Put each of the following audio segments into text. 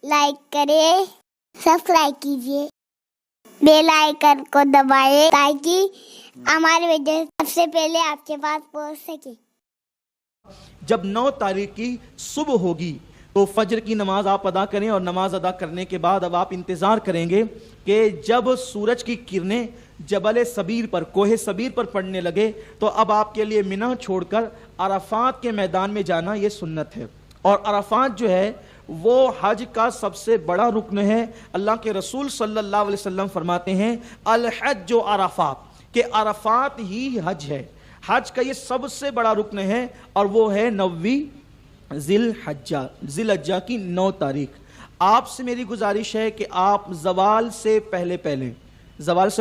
Like کریں، subscribe کیجیے، bell icon کو دبائیں تاکہ ہماری ویڈیو سب سے پہلے آپ کے پاس پہنچ سکے۔ جب 9 تاریخ کی صبح ہوگی تو فجر کی نماز آپ ادا کریں، اور نماز ادا کرنے کے بعد اب آپ انتظار کریں گے کہ جب سورج کی کرنیں جبل صبیر پر، کوہ صبیر پر پڑنے لگے تو اب آپ کے لیے منی چھوڑ کر عرفات کے میدان میں جانا یہ سنت ہے۔ اور عرفات جو ہے وہ حج کا سب سے بڑا رکن ہے۔ اللہ کے رسول صلی اللہ علیہ وسلم فرماتے ہیں الحج و عرفات، کہ عرفات ہی حج ہے۔ حج کا یہ سب سے بڑا رکن ہے، اور وہ ہے 9 ذی الحجہ کی 9 تاریخ۔ آپ سے میری گزارش ہے کہ آپ زوال سے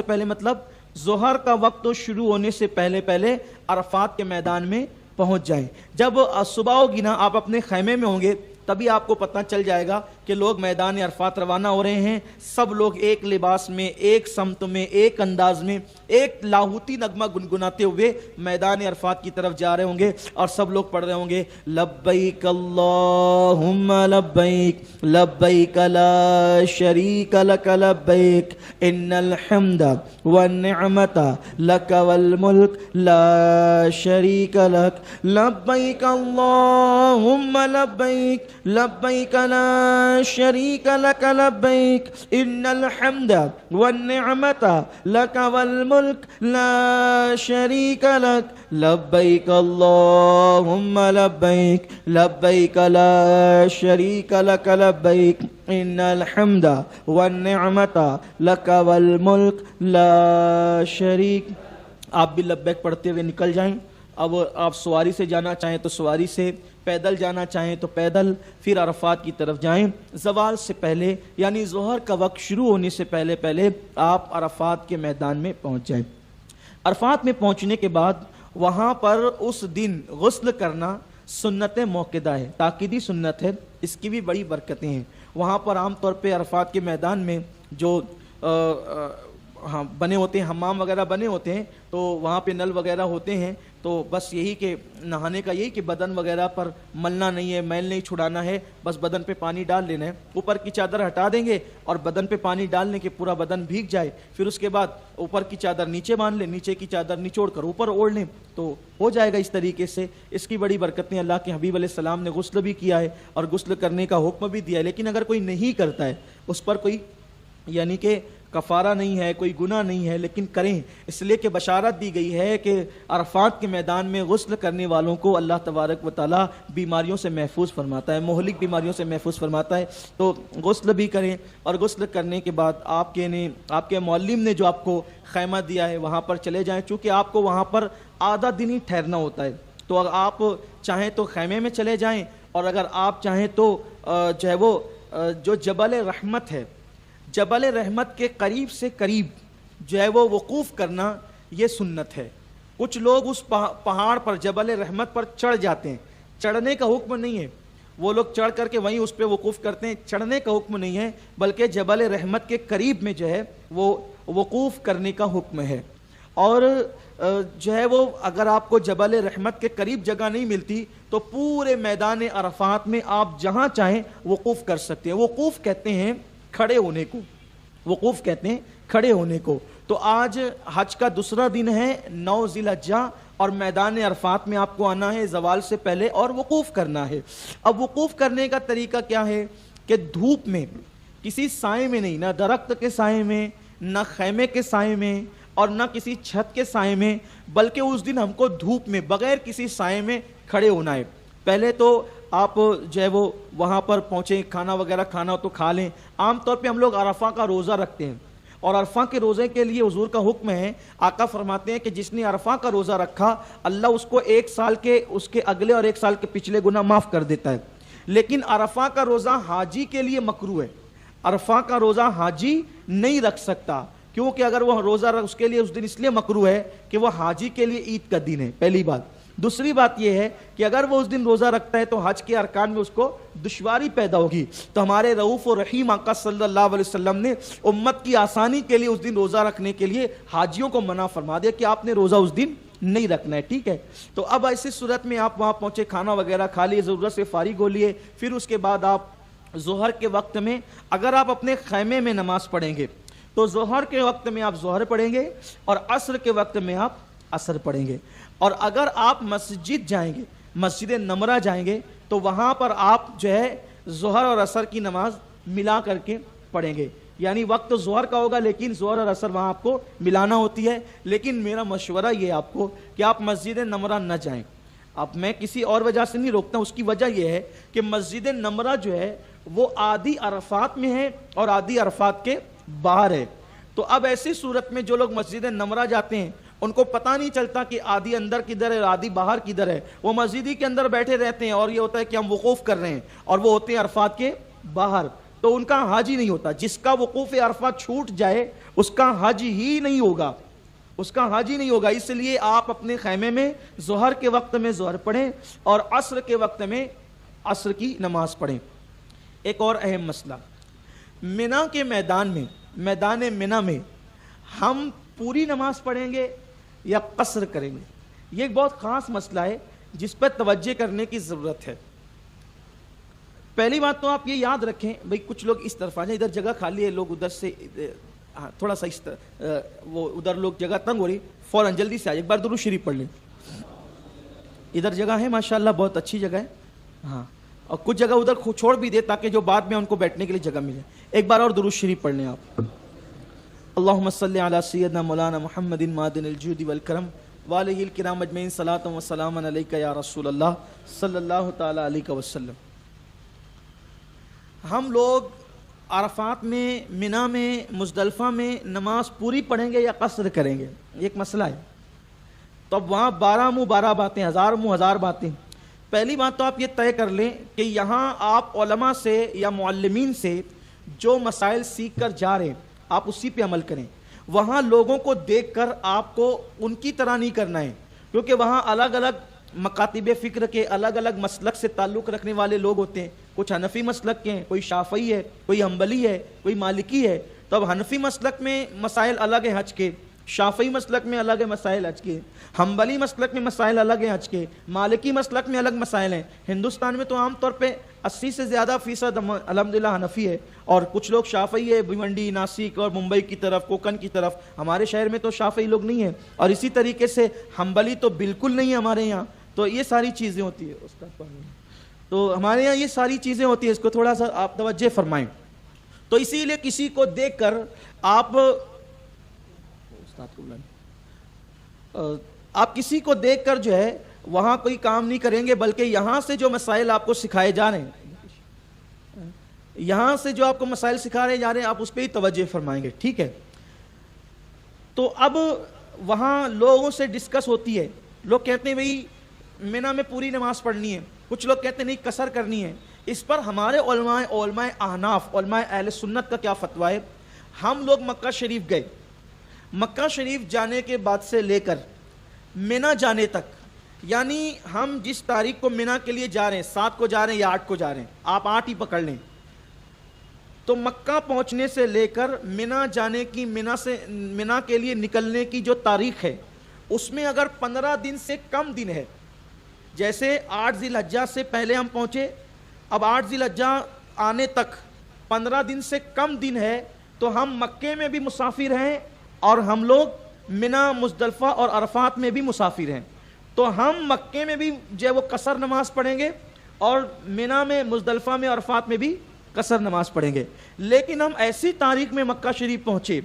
پہلے مطلب ظہر کا وقت شروع ہونے سے پہلے عرفات کے میدان میں پہنچ جائیں۔ جب صبح ہوگی نا، آپ اپنے خیمے میں ہوں گے، تبھی آپ کو پتہ چل جائے گا کہ لوگ میدان عرفات روانہ ہو رہے ہیں۔ سب لوگ ایک لباس میں، ایک سمت میں، ایک انداز میں، ایک لاہوتی نغمہ گنگناتے ہوئے میدان عرفات کی طرف جا رہے ہوں گے، اور سب لوگ پڑھ رہے ہوں گے لبیک اللہم لبیک لبیک لا شریک لک لبیک ان الحمد والنعمت لک والملک لا شریک لک لبیک اللہم لبیک لبیک لا شریک لک لبیک ان الحمد والنعمت لک والملک لا شریک لک لبیک اللہم لبیک لبیک لا شریک لک لبیک ان الحمد والنعمت لک والملک لا شریک۔ آپ بھی لبیک پڑھتے ہوئے نکل جائیں۔ اب آپ سواری سے جانا چاہیں تو سواری سے، پیدل جانا چاہیں تو پیدل، پھر عرفات کی طرف جائیں۔ زوال سے پہلے یعنی ظہر کا وقت شروع ہونے سے پہلے آپ عرفات کے میدان میں پہنچ جائیں۔ عرفات میں پہنچنے کے بعد وہاں پر اس دن غسل کرنا سنت موقدہ ہے، تاکیدی سنت ہے، اس کی بھی بڑی برکتیں ہیں۔ وہاں پر عام طور پہ عرفات کے میدان میں جو بنے ہوتے ہیں، حمام وغیرہ بنے ہوتے ہیں، تو وہاں پہ نل وغیرہ ہوتے ہیں، تو بس یہی کہ نہانے کا یہی کہ بدن وغیرہ پر ملنا نہیں ہے، میل نہیں چھڑانا ہے، بس بدن پہ پانی ڈال لینا ہے۔ اوپر کی چادر ہٹا دیں گے اور بدن پہ پانی ڈالنے کے پورا بدن بھیگ جائے، پھر اس کے بعد اوپر کی چادر نیچے باندھ لیں، نیچے کی چادر نچوڑ کر اوپر اوڑھ لیں، تو ہو جائے گا اس طریقے سے۔ اس کی بڑی برکتیں، اللہ کے حبیب علیہ السلام نے غسل بھی کیا ہے اور غسل کرنے کا حکم بھی دیا ہے۔ لیکن اگر کوئی نہیں کرتا ہے، اس پر کوئی یعنی کہ کفارہ نہیں ہے، کوئی گناہ نہیں ہے، لیکن کریں، اس لیے کہ بشارت دی گئی ہے کہ عرفات کے میدان میں غسل کرنے والوں کو اللہ تبارک و تعالیٰ بیماریوں سے محفوظ فرماتا ہے، مہلک بیماریوں سے محفوظ فرماتا ہے۔ تو غسل بھی کریں، اور غسل کرنے کے بعد آپ کے معلم نے جو آپ کو خیمہ دیا ہے وہاں پر چلے جائیں، چونکہ آپ کو وہاں پر آدھا دن ہی ٹھہرنا ہوتا ہے۔ تو اگر آپ چاہیں تو خیمے میں چلے جائیں، اور اگر آپ چاہیں تو جو ہے وہ جو جبل رحمت ہے، جبل رحمت کے قریب سے قریب جو ہے وہ وقوف کرنا یہ سنت ہے۔ کچھ لوگ اس پہاڑ پر، جبل رحمت پر چڑھ جاتے ہیں، چڑھنے کا حکم نہیں ہے، وہ لوگ چڑھ کر کے وہیں اس پہ وقوف کرتے ہیں، چڑھنے کا حکم نہیں ہے، بلکہ جبل رحمت کے قریب میں جو ہے وہ وقوف کرنے کا حکم ہے۔ اور جو ہے وہ اگر آپ کو جبل رحمت کے قریب جگہ نہیں ملتی تو پورے میدان عرفات میں آپ جہاں چاہیں وقوف کر سکتے ہیں۔ وقوف کہتے ہیں کھڑے ہونے کو، وقوف کہتے ہیں کھڑے ہونے کو۔ تو آج حج کا دوسرا دن ہے، 9 ذی الحجہ، اور میدان عرفات میں آپ کو آنا ہے زوال سے پہلے اور وقوف کرنا ہے۔ اب وقوف کرنے کا طریقہ کیا ہے کہ دھوپ میں، کسی سائے میں نہیں، نہ درخت کے سائے میں، نہ خیمے کے سائے میں، اور نہ کسی چھت کے سائے میں، بلکہ اس دن ہم کو دھوپ میں بغیر کسی سائے میں کھڑے ہونا ہے۔ پہلے تو آپ جو ہے وہ وہاں پر پہنچیں، کھانا وغیرہ کھانا ہو تو کھا لیں۔ عام طور پہ ہم لوگ عرفہ کا روزہ رکھتے ہیں، اور عرفہ کے روزے کے لیے حضور کا حکم ہے، آقا فرماتے ہیں کہ جس نے عرفہ کا روزہ رکھا اللہ اس کو 1 سال کے، اس کے اگلے اور 1 سال کے پچھلے گناہ معاف کر دیتا ہے۔ لیکن عرفہ کا روزہ حاجی کے لیے مکروہ ہے، عرفہ کا روزہ حاجی نہیں رکھ سکتا، کیونکہ اگر وہ روزہ اس کے لیے اس دن اس لیے مکروہ ہے کہ وہ حاجی کے لیے عید کا دن ہے، پہلی بات۔ دوسری بات یہ ہے کہ اگر وہ اس دن روزہ رکھتا ہے تو حج کے ارکان میں اس کو دشواری پیدا ہوگی۔ تو ہمارے رؤوف و رحیم آقا صلی اللہ علیہ وسلم نے امت کی آسانی کے لیے اس دن روزہ رکھنے کے لیے حاجیوں کو منع فرما دیا کہ آپ نے روزہ اس دن نہیں رکھنا ہے، ٹھیک ہے۔ تو اب ایسی صورت میں آپ وہاں پہنچے، کھانا وغیرہ کھا لیے، ضرورت سے فارغ ہو لیے، پھر اس کے بعد آپ ظہر کے وقت میں اگر آپ اپنے خیمے میں نماز پڑھیں گے تو ظہر کے وقت میں آپ ظہر پڑھیں گے اور عصر کے وقت میں آپ عصر پڑھیں گے. اور اگر آپ مسجد جائیں گے, مسجد نمرہ جائیں گے, تو وہاں پر آپ جو ہے ظہر اور عصر کی نماز ملا کر کے پڑھیں گے. یعنی وقت ظہر کا ہوگا لیکن ظہر اور عصر وہاں آپ کو ملانا ہوتی ہے. لیکن میرا مشورہ یہ آپ کو کہ آپ مسجد نمرہ نہ جائیں. اب میں کسی اور وجہ سے نہیں روکتا, اس کی وجہ یہ ہے کہ مسجد نمرہ جو ہے وہ آدھی عرفات میں ہے اور آدھی عرفات کے باہر ہے. تو اب ایسی صورت میں جو لوگ مسجد نمرہ جاتے ہیں ان کو پتہ نہیں چلتا کہ آدھی اندر کدھر ہے اور آدھی باہر کدھر ہے. وہ مسجد ہی کے اندر بیٹھے رہتے ہیں اور یہ ہوتا ہے کہ ہم وقوف کر رہے ہیں اور وہ ہوتے ہیں عرفات کے باہر, تو ان کا حج ہی نہیں ہوتا. جس کا وقوف عرفات چھوٹ جائے اس کا حج ہی نہیں ہوگا, اس کا حج ہی نہیں ہوگا. اس لیے آپ اپنے خیمے میں ظہر کے وقت میں ظہر پڑھیں اور عصر کے وقت میں عصر کی نماز پڑھیں. ایک اور اہم مسئلہ, منا کے میدان میں, میدان منا میں ہم پوری نماز پڑھیں گے یا قصر کریں گے؟ یہ ایک بہت خاص مسئلہ ہے جس پر توجہ کرنے کی ضرورت ہے. پہلی بات تو آپ یہ یاد رکھیں بھئی کچھ لوگ اس طرف آ جائیں, ادھر جگہ خالی ہے, لوگ ادھر سے تھوڑا سا اس طرح وہ ادھر لوگ جگہ تنگ ہو رہی, فوراً جلدی سے آئے, ایک بار درود شریف پڑھ لیں. ادھر جگہ ہے ماشاءاللہ, بہت اچھی جگہ ہے, ہاں, اور کچھ جگہ ادھر چھوڑ بھی دے تاکہ جو بعد میں ان کو بیٹھنے کے لیے جگہ ملے. ایک بار اور درود شریف پڑھ لیں آپ. اللہم صلی علی سیدنا مولانا محمد معدن الجود والکرم وآلہ الکرام اجمعین صلاۃ و سلام علیک یا رسول اللہ صلی اللہ تعالی علیہ وسلم. ہم لوگ عرفات میں, منا میں, مزدلفہ میں نماز پوری پڑھیں گے یا قصر کریں گے؟ یہ ایک مسئلہ ہے. تو اب وہاں 12 منہ 12 باتیں, 1000 منہ 1000 باتیں. پہلی بات تو آپ یہ طے کر لیں کہ یہاں آپ علماء سے یا معلمین سے جو مسائل سیکھ کر جا رہے ہیں آپ اسی پہ عمل کریں. وہاں لوگوں کو دیکھ کر آپ کو ان کی طرح نہیں کرنا ہے, کیونکہ وہاں الگ الگ مکاتب فکر کے الگ الگ مسلک سے تعلق رکھنے والے لوگ ہوتے ہیں. کچھ حنفی مسلک کے ہیں, کوئی شافعی ہے, کوئی حنبلی ہے, کوئی مالکی ہے. تو اب حنفی مسلک میں مسائل الگ ہیں حج کے, شافعی مسلک میں الگ ہے مسائل حج کے, حنبلی مسلک میں مسائل الگ ہیں حج کے, مالکی مسلک میں الگ مسائل ہیں. ہندوستان میں تو عام طور پہ 80 سے زیادہ فیصد الحمدللہ حنفی ہے, اور کچھ لوگ شافعی ہے, بھیونڈی, ناسک اور ممبئی کی طرف, کوکن کی طرف. ہمارے شہر میں تو شافعی لوگ نہیں ہیں, اور اسی طریقے سے حنبلی تو بالکل نہیں ہے ہمارے یہاں. تو یہ ساری چیزیں ہوتی ہے, تو ہمارے یہاں یہ ساری چیزیں ہوتی ہیں, اس کو تھوڑا سا آپ توجہ فرمائیں. تو اسی لیے کسی کو دیکھ کر آپ کسی کو دیکھ کر جو ہے وہاں کوئی کام نہیں کریں گے, بلکہ یہاں سے جو مسائل آپ کو سکھائے جا رہے ہیں, یہاں سے جو آپ کو مسائل سکھائے جا رہے ہیں آپ اس پہ ہی توجہ فرمائیں گے. ٹھیک ہے. تو اب وہاں لوگوں سے ڈسکس ہوتی ہے, لوگ کہتے ہیں بھئی منا میں پوری نماز پڑھنی ہے, کچھ لوگ کہتے ہیں نہیں قصر کرنی ہے. اس پر ہمارے علماء احناف, علماء اہل سنت کا کیا فتویٰ ہے؟ ہم لوگ مکہ شریف گئے, مکہ شریف جانے کے بعد سے لے کر منا جانے تک, یعنی ہم جس تاریخ کو منا کے لیے جا رہے ہیں, 7 کو جا رہے ہیں یا 8 کو جا رہے ہیں, آپ 8 ہی پکڑ لیں, تو مکہ پہنچنے سے لے کر منا جانے کی, منا کے لیے نکلنے کی جو تاریخ ہے اس میں اگر 15 دن سے کم دن ہے, جیسے 8 ذی الحجہ سے پہلے ہم پہنچے, اب 8 ذی الحجہ آنے تک 15 دن سے کم دن ہے, تو ہم مکے میں بھی مسافر ہیں اور ہم لوگ منا, مزدلفہ اور عرفات میں بھی مسافر ہیں. تو ہم مکے میں بھی جو ہے وہ قصر نماز پڑھیں گے اور منا میں, مزدلفہ میں, عرفات میں بھی قصر نماز پڑھیں گے. لیکن ہم ایسی تاریخ میں مکہ شریف پہنچے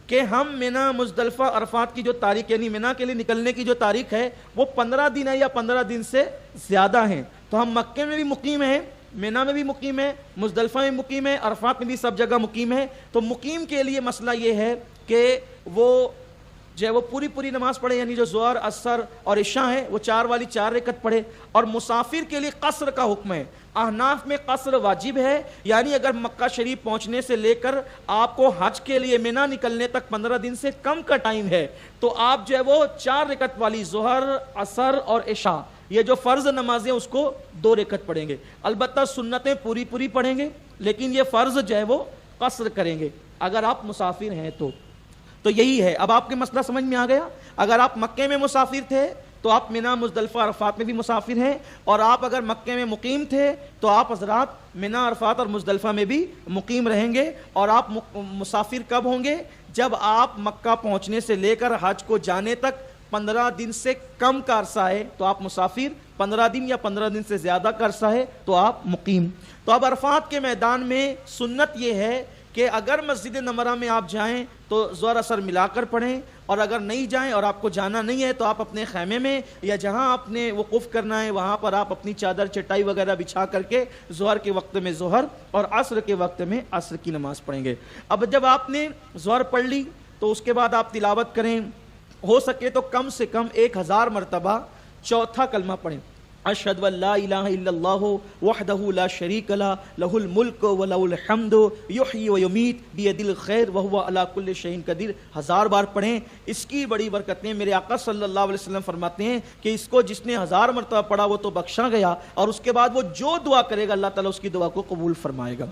کہ ہم منا, مزدلفہ, عرفات کی جو تاریخ یعنی منا کے لیے نکلنے کی جو تاریخ ہے وہ 15 دن ہے یا 15 دن سے زیادہ ہیں. تو ہم مکے میں بھی مقیم ہیں, منا میں بھی مقیم ہے, مزدلفہ میں مقیم ہے, عرفات میں بھی سب جگہ مقیم ہے. تو مقیم کے لیے مسئلہ یہ ہے کہ وہ جو ہے وہ پوری نماز پڑھے, یعنی جو ظہر, عصر اور عشاء ہے وہ 4 والی 4 رکعت پڑھے. اور مسافر کے لیے قصر کا حکم ہے. احناف میں قصر واجب ہے, یعنی اگر مکہ شریف پہنچنے سے لے کر آپ کو حج کے لیے منا نکلنے تک 15 دن سے کم کا ٹائم ہے, تو آپ جو ہے وہ 4 رکعت والی ظہر, عصر اور عشاء, یہ جو فرض نمازیں اس کو 2 رکعت پڑھیں گے. البتہ سنتیں پوری پڑھیں گے, لیکن یہ فرض جو ہے وہ قصر کریں گے اگر آپ مسافر ہیں تو. تو یہی ہے. اب آپ کے مسئلہ سمجھ میں آ گیا. اگر آپ مکے میں مسافر تھے تو آپ منی مزدلفہ عرفات میں بھی مسافر ہیں، اور آپ اگر مکے میں مقیم تھے تو آپ حضرات منی عرفات اور مزدلفہ میں بھی مقیم رہیں گے. اور آپ مسافر کب ہوں گے؟ جب آپ مکہ پہنچنے سے لے کر حج کو جانے تک 15 دن سے کم کا عرصہ ہے تو آپ مسافر، 15 دن یا 15 دن سے زیادہ کا عرصہ ہے تو آپ مقیم. تو اب عرفات کے میدان میں سنت یہ ہے کہ اگر مسجد نمرہ میں آپ جائیں تو ظہر اثر ملا کر پڑھیں، اور اگر نہیں جائیں اور آپ کو جانا نہیں ہے تو آپ اپنے خیمے میں یا جہاں آپ نے وقوف کرنا ہے وہاں پر آپ اپنی چادر چٹائی وغیرہ بچھا کر کے ظہر کے وقت میں ظہر اور عصر کے وقت میں عصر کی نماز پڑھیں گے. اب جب آپ نے ظہر پڑھ لی تو اس کے بعد آپ تلاوت کریں، ہو سکے تو کم سے کم 1000 مرتبہ چوتھا کلمہ پڑھیں، اشہد ان لا الہ الا اللہ وحدہ لا شریک لہ لہ الملک ولہ الحمد یحیی و یمیت بیدہ الخیر وہو علی کل شیء قدیر. 1000 بار پڑھیں. اس کی بڑی برکتیں میرے آقا صلی اللہ علیہ وسلم فرماتے ہیں کہ اس کو جس نے 1000 مرتبہ پڑھا وہ تو بخشا گیا، اور اس کے بعد وہ جو دعا کرے گا اللہ تعالیٰ اس کی دعا کو قبول فرمائے گا.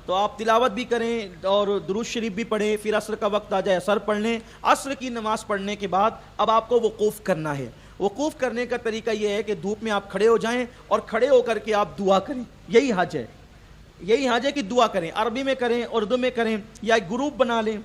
تو آپ تلاوت بھی کریں اور درود شریف بھی پڑھیں. پھر عصر کا وقت آ جائے عصر پڑھ لیں. عصر کی نماز پڑھنے کے بعد اب آپ کو وقوف کرنا ہے. وقوف کرنے کا طریقہ یہ ہے کہ دھوپ میں آپ کھڑے ہو جائیں اور کھڑے ہو کر کے آپ دعا کریں. یہی حج ہے، یہی حج ہے کہ دعا کریں. عربی میں کریں، اردو میں کریں، یا ایک گروپ بنا لیں.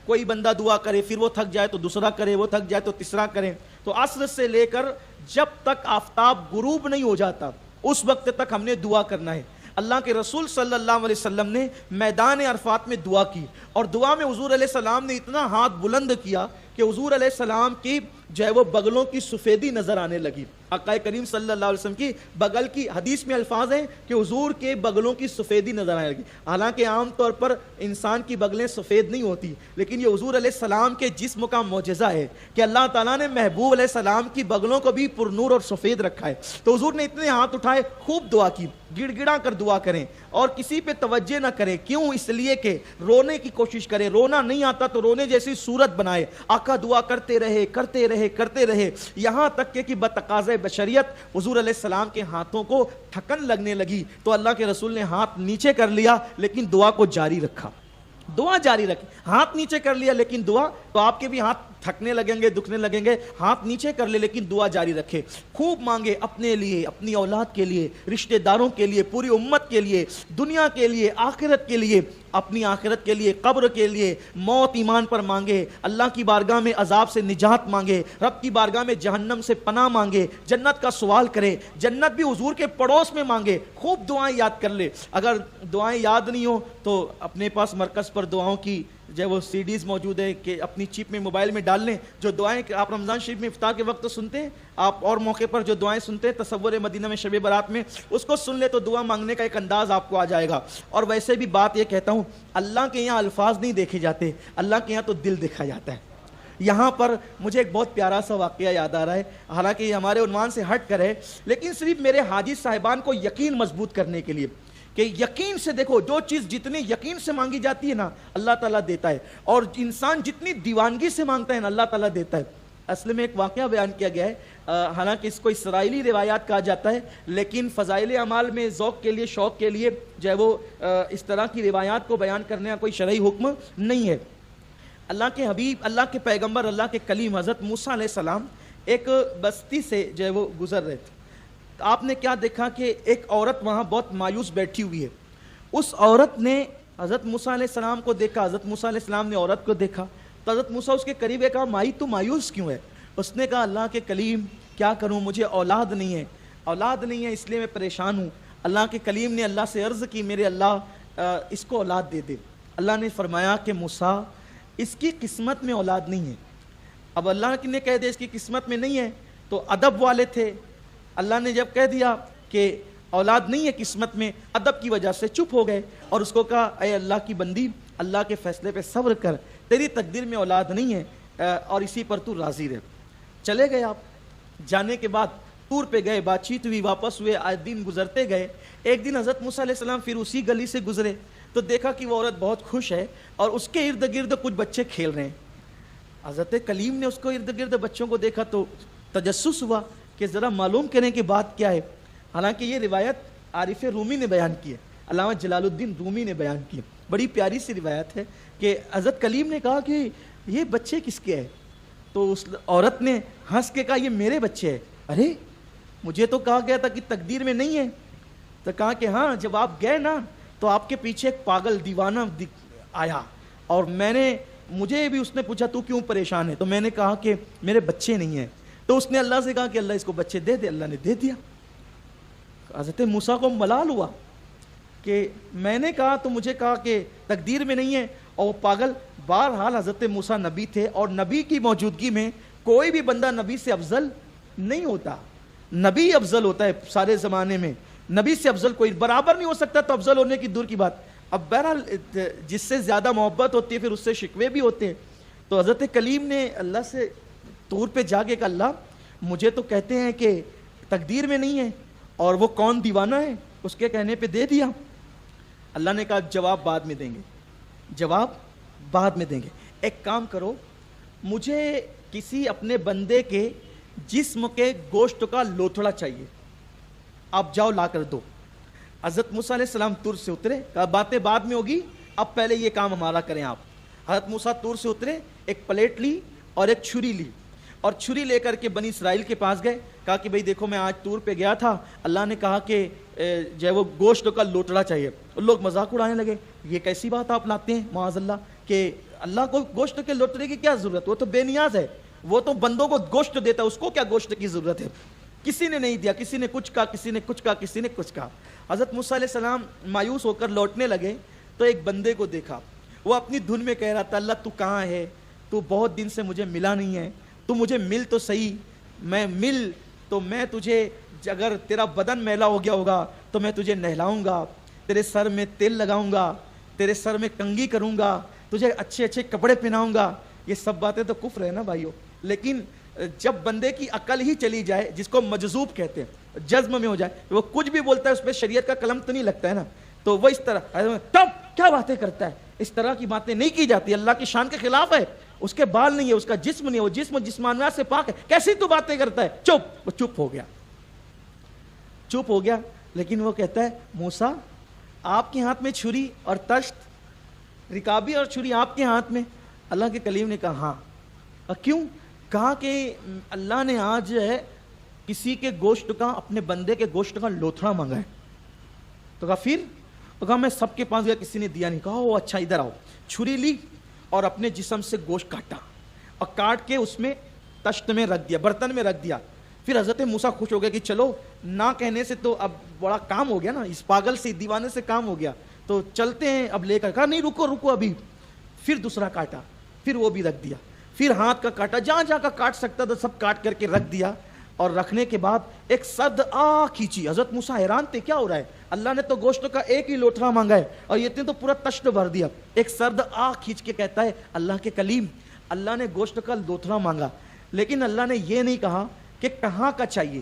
کوئی بندہ دعا کرے، پھر وہ تھک جائے تو دوسرا کرے، وہ تھک جائے تو تیسرا کریں. تو عصر سے لے کر جب تک آفتاب غروب نہیں ہو جاتا اس وقت تک ہم نے دعا کرنا ہے. اللہ کے رسول صلی اللہ علیہ وسلم نے میدان عرفات میں دعا کی، اور دعا میں حضور علیہ السلام نے اتنا ہاتھ بلند کیا کہ حضور علیہ السلام کی جو ہے وہ بغلوں کی سفیدی نظر آنے لگی. آقا کریم صلی اللہ علیہ وسلم کی بغل کی حدیث میں الفاظ ہیں کہ حضور کے بغلوں کی سفیدی نظر آنے لگی. حالانکہ عام طور پر انسان کی بغلیں سفید نہیں ہوتی، لیکن یہ حضور علیہ السلام کے جسم کا معجزہ ہے کہ اللہ تعالیٰ نے محبوب علیہ السلام کی بغلوں کو بھی پر نور اور سفید رکھا ہے. تو حضور نے اتنے ہاتھ اٹھائے، خوب دعا کی. گڑ گڑا کر دعا کریں اور کسی پہ توجہ نہ کریں. کیوں؟ اس لیے کہ رونے کی کوشش کریں. رونا نہیں آتا تو رونے جیسی صورت بنائے. آقا دعا کرتے رہے کرتے رہے کرتے رہے یہاں تک کہ بتقاضۂ بشریت حضور علیہ السلام کے ہاتھوں کو تھکن لگنے لگی تو اللہ کے رسول نے ہاتھ نیچے کر لیا لیکن دعا کو جاری رکھا. دعا جاری رکھیں. ہاتھ نیچے کر لیا لیکن دعا، تو آپ کے بھی ہاتھ تھکنے لگیں گے، دکھنے لگیں گے. ہاتھ نیچے کر لے لیکن دعا جاری رکھے. خوب مانگے اپنے لیے، اپنی اولاد کے لیے، رشتہ داروں کے لیے، پوری امت کے لیے، دنیا کے لیے، آخرت کے لیے، اپنی آخرت کے لیے، قبر کے لیے. موت ایمان پر مانگے، اللہ کی بارگاہ میں عذاب سے نجات مانگے، رب کی بارگاہ میں جہنم سے پناہ مانگے، جنت کا سوال کرے. جنت بھی حضور کے پڑوس میں مانگے. خوب دعائیں یاد کر لے. اگر دعائیں یاد نہیں ہو تو اپنے پاس مرکز پر دعاؤں کی جو وہ سی ڈیز موجود ہے کہ اپنی چپ میں موبائل میں ڈال لیں. جو دعائیں کہ آپ رمضان شریف میں افطار کے وقت تو سنتے ہیں، آپ اور موقع پر جو دعائیں سنتے ہیں تصور مدینہ میں شب برات میں، اس کو سن لے تو دعا مانگنے کا ایک انداز آپ کو آ جائے گا. اور ویسے بھی بات یہ کہتا ہوں، اللہ کے یہاں الفاظ نہیں دیکھے جاتے، اللہ کے یہاں تو دل دیکھا جاتا ہے. یہاں پر مجھے ایک بہت پیارا سا واقعہ یاد آ رہا ہے، حالانکہ یہ ہمارے عنوان سے ہٹ کر ہے، لیکن صرف میرے حاجی صاحبان کو یقین مضبوط کرنے کے لیے کہ یقین سے دیکھو، جو چیز جتنے یقین سے مانگی جاتی ہے نا اللہ تعالیٰ دیتا ہے، اور انسان جتنی دیوانگی سے مانگتا ہے نا اللہ تعالیٰ دیتا ہے. اصل میں ایک واقعہ بیان کیا گیا ہے، حالانکہ اس کو اسرائیلی روایات کہا جاتا ہے، لیکن فضائل اعمال میں ذوق کے لیے، شوق کے لیے جو ہے وہ اس طرح کی روایات کو بیان کرنے کا کوئی شرعی حکم نہیں ہے. اللہ کے حبیب، اللہ کے پیغمبر، اللہ کے کلیم حضرت موسیٰ علیہ السلام ایک بستی سے جو ہے وہ گزر رہے تھے. آپ نے کیا دیکھا کہ ایک عورت وہاں بہت مایوس بیٹھی ہوئی ہے. اس عورت نے حضرت موسیٰ علیہ السلام کو دیکھا، حضرت موسیٰ علیہ السلام نے عورت کو دیکھا تو حضرت موسیٰ اس کے قریب ہے، کہا مائی تو مایوس کیوں ہے؟ اس نے کہا اللہ کے کلیم کیا کروں، مجھے اولاد نہیں ہے، اولاد نہیں ہے اس لیے میں پریشان ہوں. اللہ کے کلیم نے اللہ سے عرض کی میرے اللہ اس کو اولاد دے دے. اللہ نے فرمایا کہ موسیٰ اس کی قسمت میں اولاد نہیں ہے. اب اللہ نے کہہ دیا اس کی قسمت میں نہیں ہے تو ادب والے تھے. اللہ نے جب کہہ دیا کہ اولاد نہیں ہے قسمت میں، ادب کی وجہ سے چپ ہو گئے اور اس کو کہا اے اللہ کی بندی، اللہ کے فیصلے پہ صبر کر، تیری تقدیر میں اولاد نہیں ہے اور اسی پر تو راضی رہ. چلے گئے. آپ جانے کے بعد ٹور پہ گئے، بات چیت ہوئی، واپس ہوئے، آج دن گزرتے گئے. ایک دن حضرت موسیٰ علیہ السلام پھر اسی گلی سے گزرے تو دیکھا کہ وہ عورت بہت خوش ہے اور اس کے ارد گرد کچھ بچے کھیل رہے ہیں. حضرت کلیم نے اس کو ارد گرد بچوں کو دیکھا تو تجسس ہوا کہ ذرا معلوم کریں کہ بات کیا ہے. حالانکہ یہ روایت عارف رومی نے بیان کی ہے، علامہ جلال الدین رومی نے بیان کی ہے. بڑی پیاری سی روایت ہے کہ حضرت کلیم نے کہا کہ یہ بچے کس کے ہیں؟ تو اس عورت نے ہنس کے کہا یہ میرے بچے ہیں. ارے مجھے تو کہا گیا تھا کہ تقدیر میں نہیں ہے. تو کہا کہ ہاں جب آپ گئے نا تو آپ کے پیچھے ایک پاگل دیوانہ آیا اور مجھے بھی اس نے پوچھا تو کیوں پریشان ہے, تو میں نے کہا کہ میرے بچے نہیں ہیں. تو اس نے اللہ سے کہا کہ اللہ اس کو بچے دے دے. اللہ نے دے دیا. حضرت موسیٰ کو ملال ہوا کہ میں نے کہا تو مجھے کہا کہ تقدیر میں نہیں ہے, اور وہ پاگل. بہرحال حضرت موسیٰ نبی تھے اور نبی کی موجودگی میں کوئی بھی بندہ نبی سے افضل نہیں ہوتا. نبی افضل ہوتا ہے سارے زمانے میں, نبی سے افضل کوئی برابر نہیں ہو سکتا, تو افضل ہونے کی دور کی بات. اب بہرحال جس سے زیادہ محبت ہوتی ہے پھر اس سے شکوے بھی ہوتے ہیں. تو حضرت کلیم نے اللہ سے طور پہ جا کے کہا اللہ مجھے تو کہتے ہیں کہ تقدیر میں نہیں ہے, اور وہ کون دیوانہ ہے, اس کے کہنے پہ دے دیا. اللہ نے کہا جواب بعد میں دیں گے, جواب بعد میں دیں گے. ایک کام کرو, مجھے کسی اپنے بندے کے جسم کے گوشت کا لوتھڑا چاہیے, آپ جاؤ لا کر دو. حضرت موسیٰ علیہ السلام طور سے اترے, کہا باتیں بعد میں ہوگی, اب پہلے یہ کام ہمارا کریں آپ. حضرت موسیٰ طور سے اترے, ایک پلیٹ لی اور ایک چھری لی, اور چھری لے کر کے بنی اسرائیل کے پاس گئے. کہا کہ بھئی دیکھو میں آج طور پہ گیا تھا, اللہ نے کہا کہ جو ہے وہ گوشت کا لوٹڑا چاہیے. لوگ مذاق اڑانے لگے, یہ کیسی بات آپ لاتے ہیں معاذ اللہ, کہ اللہ کو گوشت کے لوٹڑے کی کیا ضرورت, وہ تو بے نیاز ہے, وہ تو بندوں کو گوشت دیتا ہے, اس کو کیا گوشت کی ضرورت ہے. کسی نے نہیں دیا, کسی نے کچھ کہا, کسی نے کچھ کہا, کسی نے کچھ کہا. حضرت موسیٰ علیہ السلام مایوس ہو کر لوٹنے لگے تو ایک بندے کو دیکھا, وہ اپنی دھن میں کہہ رہا تھا اللہ تو کہاں ہے, تو بہت دن سے مجھے ملا نہیں ہے, تو مجھے مل تو صحیح, میں مل تو میں تجھے, اگر تیرا بدن میلا ہو گیا ہوگا تو میں تجھے نہلاؤں گا, تیرے سر میں تیل لگاؤں گا, تیرے سر میں کنگھی کروں گا, تجھے اچھے اچھے کپڑے پہناؤں گا. یہ سب باتیں تو کفر ہے نا بھائیو. لیکن جب بندے کی عقل ہی چلی جائے, جس کو مجذوب کہتے ہیں, جذم میں ہو جائے, وہ کچھ بھی بولتا ہے اس پہ شریعت کا قلم تو نہیں لگتا ہے نا, تو وہ اس طرح تب کیا باتیں کرتا ہے, اس طرح کی باتیں نہیں کی جاتی, اللہ کی شان کے خلاف ہے. اس کے بال نہیں ہے, اس کا جسم نہیں ہے, وہ جسم جسمانیات سے پاک ہے, کیسی تو باتیں کرتا ہے. چپ, وہ چپ ہو گیا, چپ ہو گیا. لیکن وہ کہتا ہے موسیٰ آپ کے ہاتھ میں چھری اور تشت, رکابی اور چھری آپ کے ہاتھ میں. اللہ کے کلیم نے کہا ہاں. کیوں؟ کہا کہ اللہ نے آج جو ہے کسی کے گوشت کا, اپنے بندے کے گوشت کا لوتھڑا مانگا ہے. تو کہا پھر, تو کہا میں سب کے پاس گیا, کسی نے دیا نہیں. کہا وہ اچھا ادھر آؤ. چھری لی اور اپنے جسم سے گوشت کاٹا, اور کاٹ کے اس میں تشت میں رکھ دیا, برتن میں رکھ دیا. پھر حضرت موسیٰ خوش ہو گیا کہ چلو نہ کہنے سے تو اب بڑا کام ہو گیا نا, اس پاگل سے دیوانے سے کام ہو گیا, تو چلتے ہیں اب لے کر. کہا نہیں رکو رکو ابھی. پھر دوسرا کاٹا, پھر وہ بھی رکھ دیا. پھر ہاتھ کا کاٹا, جہاں جہاں کا کاٹ سکتا تھا سب کاٹ کر کے رکھ دیا. اور رکھنے کے بعد ایک سرد آگ کھینچی. حضرت موسیٰ حیران تھے کیا ہو رہا ہے, اللہ نے تو گوشت کا ایک ہی لوتھڑا مانگا ہے اور یہ تو پورا تشت بھر دیا. ایک سرد آگ کھینچ کے کہتا ہے اللہ کے کلیم, اللہ نے گوشت کا لوتھڑا مانگا, لیکن اللہ نے یہ نہیں کہا کہ کہاں کا چاہیے,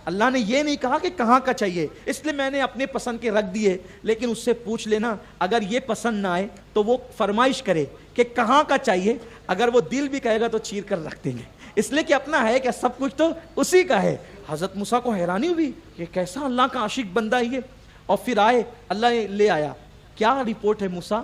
اللہ نے یہ نہیں کہا کہ کہاں کا چاہیے, اس لیے میں نے اپنے پسند کے رکھ دیے. لیکن اس سے پوچھ لینا, اگر یہ پسند نہ آئے تو وہ فرمائش کرے کہ کہاں کا چاہیے, اگر وہ دل بھی کہے گا تو چیر کر رکھ دیں گے, اس لیے کہ اپنا ہے کہ سب کچھ تو اسی کا ہے. حضرت موسیٰ کو حیرانی ہوئی کہ کیسا اللہ کا عاشق بندہ ہے یہ. اور پھر آئے, اللہ لے آیا, کیا رپورٹ ہے موسیٰ.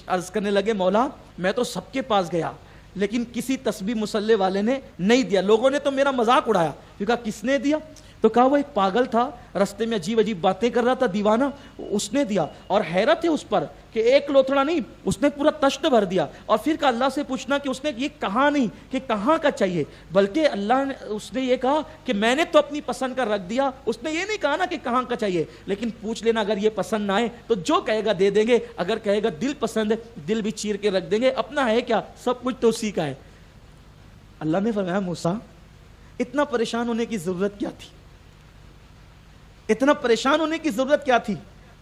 عرض کرنے لگے مولا میں تو سب کے پاس گیا لیکن کسی تسبیح مسلح والے نے نہیں دیا, لوگوں نے تو میرا مذاق اڑایا. کہا کس نے دیا, تو کہا وہ ایک پاگل تھا, رستے میں عجیب عجیب باتیں کر رہا تھا, دیوانہ, اس نے دیا. اور حیرت ہے اس پر کہ ایک لوتھڑا نہیں, اس نے پورا تشت بھر دیا. اور پھر کہا اللہ سے پوچھنا کہ اس نے یہ کہا نہیں کہ کہاں کا چاہیے, بلکہ اللہ نے, اس نے یہ کہا کہ میں نے تو اپنی پسند کا رکھ دیا. اس نے یہ نہیں کہا نا کہ کہاں کا چاہیے, لیکن پوچھ لینا اگر یہ پسند نہ آئے تو جو کہے گا دے دیں گے, اگر کہے گا دل پسند ہے دل بھی چیر کے رکھ دیں گے, اپنا ہے کیا, سب کچھ تو اسی کا ہے. اللہ نے فرمایا موسیٰ اتنا پریشان ہونے کی ضرورت کیا تھی, اتنا پریشان ہونے کی ضرورت کیا تھی.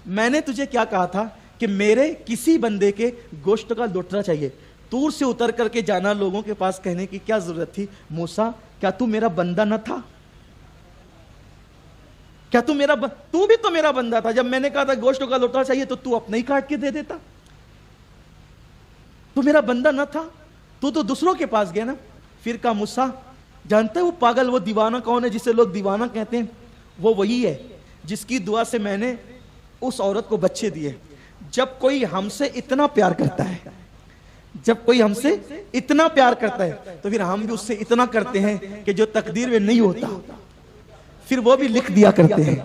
میں نے تجھے کیا کہا تھا کہ میرے کسی بندے کے گوشت کا لوٹنا چاہیے. طور سے اتر کر کے جانا, لوگوں کے پاس کہنے کی کیا ضرورت تھی, موسیٰ کیا تو میرا بندہ نہ تھا, کیا تو تو بھی تو میرا بندہ تھا. جب میں نے کہا تھا گوشت کا لوٹنا چاہیے تو اپنا ہی کاٹ کے دے دیتا. تو میرا بندہ نہ تھا, تو دوسروں کے پاس گیا نا. پھر کہا موسیٰ جانتے وہ پاگل, وہ دیوانہ کون ہے جسے لوگ دیوانہ کہتے ہیں, وہ وہی ہے جس کی دعا سے میں نے اس عورت کو بچے دیے. جب کوئی ہم سے اتنا پیار کرتا ہے, جب کوئی ہم سے اتنا پیار کرتا ہے تو پھر ہم بھی اس سے اتنا کرتے ہیں کہ جو تقدیر میں نہیں ہوتا پھر وہ بھی لکھ دیا کرتے ہیں،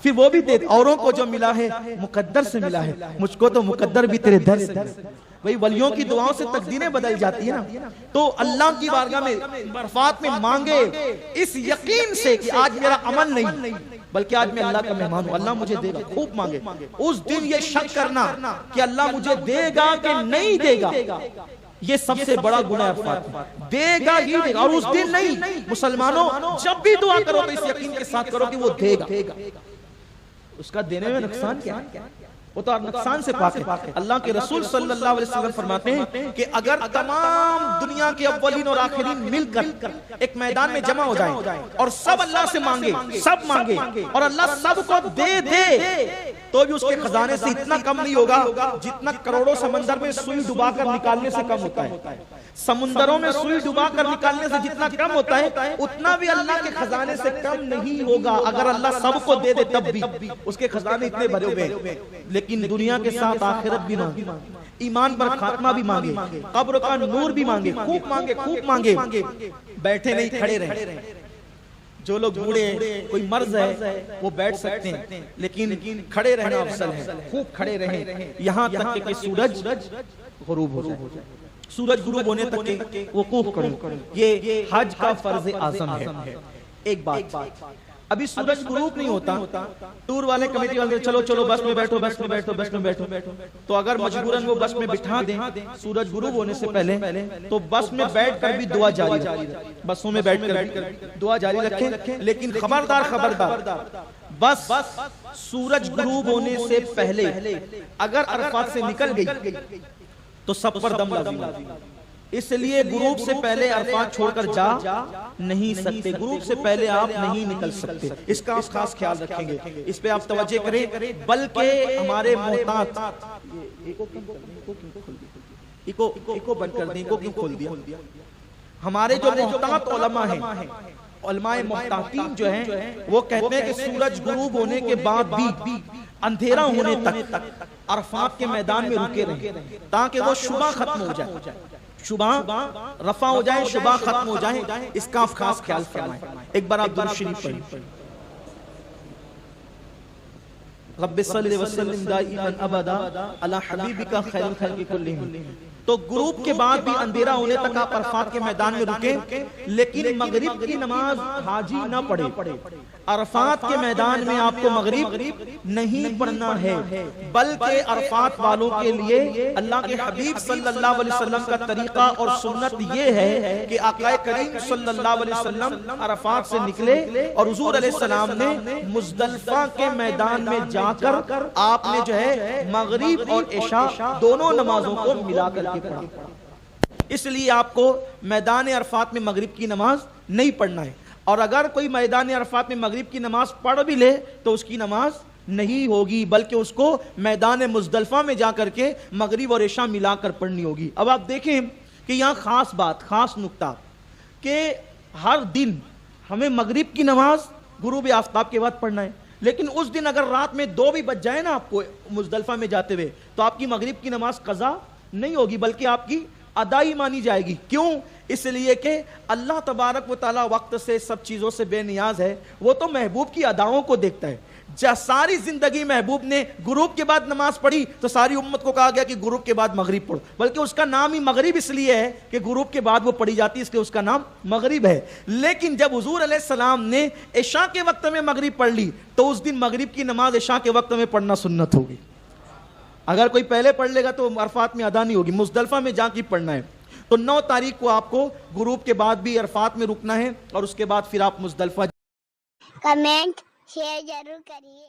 پھر وہ بھی دیتے۔ اوروں کو جو ملا ہے مقدر سے ملا ہے، مجھ کو تو مقدر بھی تیرے در سے ملا۔ وہی ولیوں کی دعاؤں سے تقدیریں بدل جاتی ہیں نا۔ تو اللہ کی بارگاہ میں عرفات میں مانگے اس یقین سے کہ آج میرا عمل نہیں بلکہ آج میں اللہ کا مہمان ہوں، اللہ مجھے دے گا، خوب مانگے۔ اس دن یہ شک کرنا کہ اللہ مجھے دے گا کہ نہیں دے گا، یہ سب سے بڑا گناہ عرفات ہے۔ دے گا ہی دے گا، اور اس دن نہیں۔ مسلمانوں جب بھی دعا کرو تو اس یقین کے ساتھ کرو کہ وہ دے گا۔ اس کا دینے میں نقصان کیا ہے؟ وہ تو نقصان سے پاک ہے۔ اللہ کے رسول صلی اللہ علیہ وسلم فرماتے ہیں کہ اگر تمام دنیا کے اولین اور آخرین مل کر ایک میدان میں جمع ہو جائیں اور سب اللہ سے مانگے، سب مانگے اور اللہ سب کو دے دے تو بھی اس کے خزانے سے اتنا کم نہیں ہوگا جتنا کروڑوں سمندر میں سوئی ڈبا کر نکالنے سے کم ہوتا ہے۔ سمندروں میں سوئی ڈبا کر نکالنے سے جتنا کم ہوتا ہے اتنا بھی اللہ کے خزانے سے کم نہیں ہوگا۔ اگر اللہ سب کو دے دے تب بھی اس کے خزانے اتنے بھرے ہوئے ہیں۔ لیکن دنیا کے ساتھ آخرت بھی مانگے، ایمان پر خاتمہ بھی مانگے، قبر کا نور بھی مانگے، خوب مانگے، خوب مانگے۔ بیٹھے نہیں، کھڑے رہیں۔ جو لوگ بوڑھے ہیں، کوئی مرض ہے، وہ بیٹھ سکتے ہیں، لیکن کھڑے رہنا افضل ہے۔ خوب کھڑے رہیں یہاں تک کہ سورج غروب ہو جائے۔ سورج غروب ہونے تک کے وقوف کرو، یہ حج کا فرض اعظم ہے۔ ایک بات، ابھی سورج غروب نہیں ہوتا، ٹور والے کمیٹی والے چلو چلو بس میں بیٹھو، بس میں بیٹھو، بس میں بیٹھو، تو اگر مجبوراً وہ بس میں بٹھا دیں سورج غروب ہونے سے پہلے تو بس میں بیٹھ کر بھی دعا جاری رکھیں، بسوں میں بیٹھ کر دعا جاری رکھیں۔ لیکن خبردار، بس سورج غروب ہونے سے پہلے اگر عرفات سے نکل گئی تو سب پر دم لازم ہے۔ اس لیے غروب سے پہلے عرفات چھوڑ کر جا نہیں سکتے، غروب سے پہلے آپ نہیں نکل سکتے۔ اس کا خاص خیال رکھیں گے، اس پہ آپ توجہ کریں۔ بلکہ ہمارے محتاط ایکو بند کر دیں، کیوں کھول دیا؟ ہمارے جو محتاط علماء ہیں، علماء محتاطین جو ہیں، وہ کہتے ہیں کہ سورج غروب ہونے کے بعد بھی اندھیرا ہونے تک عرفات کے میدان میں رکے رہیں تاکہ وہ شبہ ختم ہو جائے، شبہ رفع ہو جائے، شبہ ختم ہو جائے۔ اس کا خاص خیال فرمائیں۔ ایک بار آپ درود شریف پڑھیں۔ رب صلی وسلم دائما ابدا علی حبیبک خیر الخلق کلہم۔ تو غروب کے بعد بھی اندھیرا ہونے تک آپ عرفات کے میدان میں رکیں، لیکن مغرب کی نماز حاجی نہ پڑھے۔ عرفات کے میدان میں آپ کو مغرب نہیں پڑھنا ہے، بلکہ عرفات والوں کے لیے اللہ کے حبیب صلی اللہ علیہ وسلم کا طریقہ اور سنت یہ ہے کہ آقا کریم صلی اللہ علیہ وسلم عرفات سے نکلے اور حضور علیہ السلام نے مزدلفہ کے میدان میں جا کر آپ نے جو ہے مغرب اور عشاء دونوں نمازوں کو ملا کر کے پڑھا۔ اس لیے آپ کو میدان عرفات میں مغرب کی نماز نہیں پڑھنا ہے، اور اگر کوئی میدان عرفات میں مغرب کی نماز پڑھ بھی لے تو اس کی نماز نہیں ہوگی، بلکہ اس کو میدان مزدلفہ میں جا کر کے مغرب اور عشاء ملا کر پڑھنی ہوگی۔ اب آپ دیکھیں کہ یہاں خاص بات، خاص نکتہ کہ ہر دن ہمیں مغرب کی نماز غروب آفتاب کے بعد پڑھنا ہے، لیکن اس دن اگر رات میں 2 بھی بج جائے نا آپ کو مزدلفہ میں جاتے ہوئے تو آپ کی مغرب کی نماز قضا نہیں ہوگی بلکہ آپ کی ادائی مانی جائے گی۔ کیوں؟ اس لیے کہ اللہ تبارک و تعالیٰ وقت سے سب چیزوں سے بے نیاز ہے، وہ تو محبوب کی اداؤں کو دیکھتا ہے۔ ساری زندگی محبوب نے غروب کے بعد نماز پڑھی تو ساری امت کو کہا گیا کہ غروب کے بعد مغرب پڑھو، بلکہ اس کا نام ہی مغرب اس لیے ہے کہ غروب کے بعد وہ پڑھی جاتی ہے، اس لیے اس کا نام مغرب ہے۔ لیکن جب حضور علیہ السلام نے عشاء کے وقت میں مغرب پڑھ لی تو اس دن مغرب کی نماز عشاء کے وقت میں پڑھنا سنت ہوگی۔ اگر کوئی پہلے پڑھ لے گا تو عرفات میں ادا نہیں ہوگی، مزدلفہ میں جا کے پڑھنا ہے۔ تو 9 تاریخ کو آپ کو غروب کے بعد بھی عرفات میں رکنا ہے اور اس کے بعد پھر آپ مزدلفہ۔ کمنٹ شیئر ضرور کریے۔